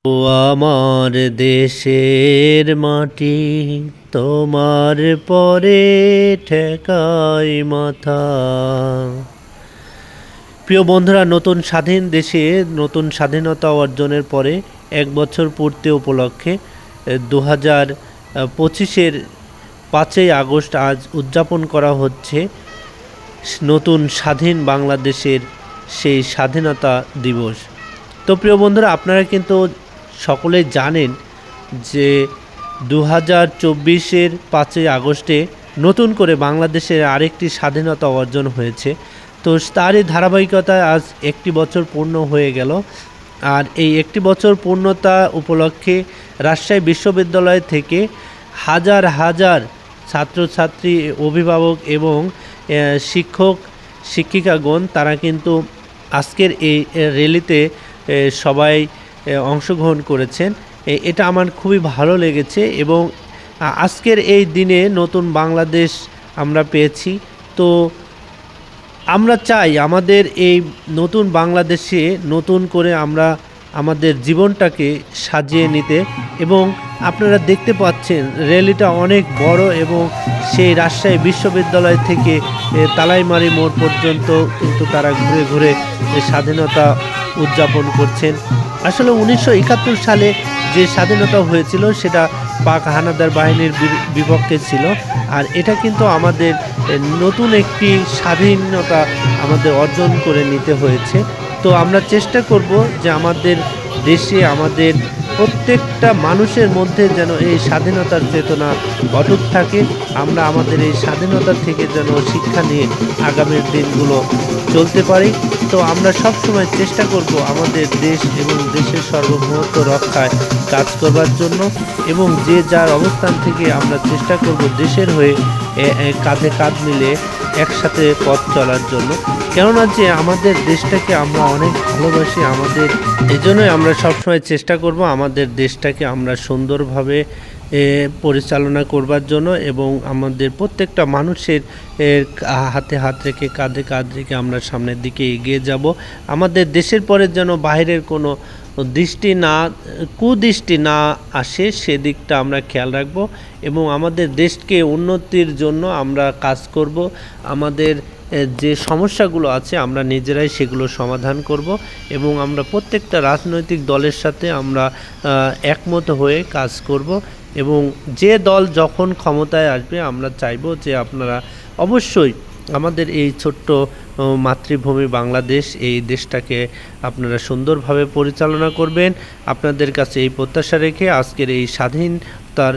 ও আমার দেশের মাটি, তোমার পরে ঠেকাই মাথা। প্রিয় বন্ধুরা, নতুন স্বাধীন দেশে নতুন স্বাধীনতা অর্জনের পরে 1 বছর পূর্তি উপলক্ষে 2025-এর 5ই আগস্ট আজ উদযাপন করা হচ্ছে নতুন স্বাধীন বাংলাদেশের সেই স্বাধীনতা দিবস। তো প্রিয় বন্ধুরা, আপনারা কিন্তু সকলেই জানেন যে 2024-এর 5ই আগস্টে নতুন করে বাংলাদেশের আরেকটি স্বাধীনতা অর্জন হয়েছে। তো তারই ধারাবাহিকতায় আজ 1 বছর পূর্ণ হয়ে গেল। আর এই 1 বছর পূর্ণতা উপলক্ষে রাজশাহী বিশ্ববিদ্যালয় থেকে হাজার হাজার ছাত্রছাত্রী, অভিভাবক এবং শিক্ষক শিক্ষিকাগণ তারা কিন্তু আজকের এই র্যালিতে সবাই অংশগ্রহণ করেছেন। এটা আমার খুবই ভালো লেগেছে এবং আজকের এই দিনে নতুন বাংলাদেশ আমরা পেয়েছি। তো আমরা চাই আমাদের এই নতুন বাংলাদেশে নতুন করে আমরা আমাদের জীবনটাকে সাজিয়ে নিতে। এবং আপনারা দেখতে পাচ্ছেন র্যালিটা অনেক বড় এবং সেই রাজশাহী বিশ্ববিদ্যালয় থেকে তালাইমারি মোড় পর্যন্ত কিন্তু তারা ঘুরে ঘুরে স্বাধীনতা উদযাপন করছেন। আসলে 1971 সালে যে স্বাধীনতা হয়েছিল সেটা পাক হানাদার বাহিনীর বিপক্ষে ছিল। আর এটা কিন্তু আমাদের নতুন একটি স্বাধীনতা আমাদের অর্জন করে নিতে হয়েছে। তো আমরা চেষ্টা করব যে আমাদের দেশে আমাদের প্রত্যেকটা মানুষের মধ্যে যেন এই স্বাধীনতার চেতনা অটুট থাকে। আমরা আমাদের এই স্বাধীনতা থেকে যেন শিক্ষা নিয়ে আগামীর দিনগুলো চলতে পারি। তো আমরা সব সময় চেষ্টা করব আমাদের দেশ এবং দেশের সার্বভৌমত্ব রক্ষায় কাজ করবার জন্য এবং যে যার অবস্থান থেকে আমরা চেষ্টা করব দেশের হয়ে কাঁধে কাঁধ মিলে একসাথে পথ চলার জন্য। কেননা যে আমাদের দেশটাকে আমরা অনেক ভালোবাসি, আমাদের এজন্যই আমরা সবসময় চেষ্টা করব আমাদের দেশটাকে আমরা সুন্দরভাবে পরিচালনা করবার জন্য এবং আমাদের প্রত্যেকটা মানুষের হাতে হাত রেখে কাঁধে কাঁধ রেখে আমরা সামনের দিকে এগিয়ে যাব। আমাদের দেশের পরে যেন বাইরের কোনো কুদৃষ্টি না আসে সেদিকটা আমরা খেয়াল রাখব এবং আমাদের দেশকে উন্নতির জন্য আমরা কাজ করব। আমাদের যে সমস্যাগুলো আছে আমরা নিজেরাই সেগুলো সমাধান করব এবং আমরা প্রত্যেকটা রাজনৈতিক দলের সাথে আমরা একমত হয়ে কাজ করব এবং যে দল যখন ক্ষমতায় আসবে আমরা চাইব যে আপনারা অবশ্যই আমাদের এই ছোট্ট মাতৃভূমি বাংলাদেশ, এই দেশটাকে আপনারা সুন্দরভাবে পরিচালনা করবেন। আপনাদের কাছে এই প্রত্যাশা রেখে আজকের এই স্বাধীনতার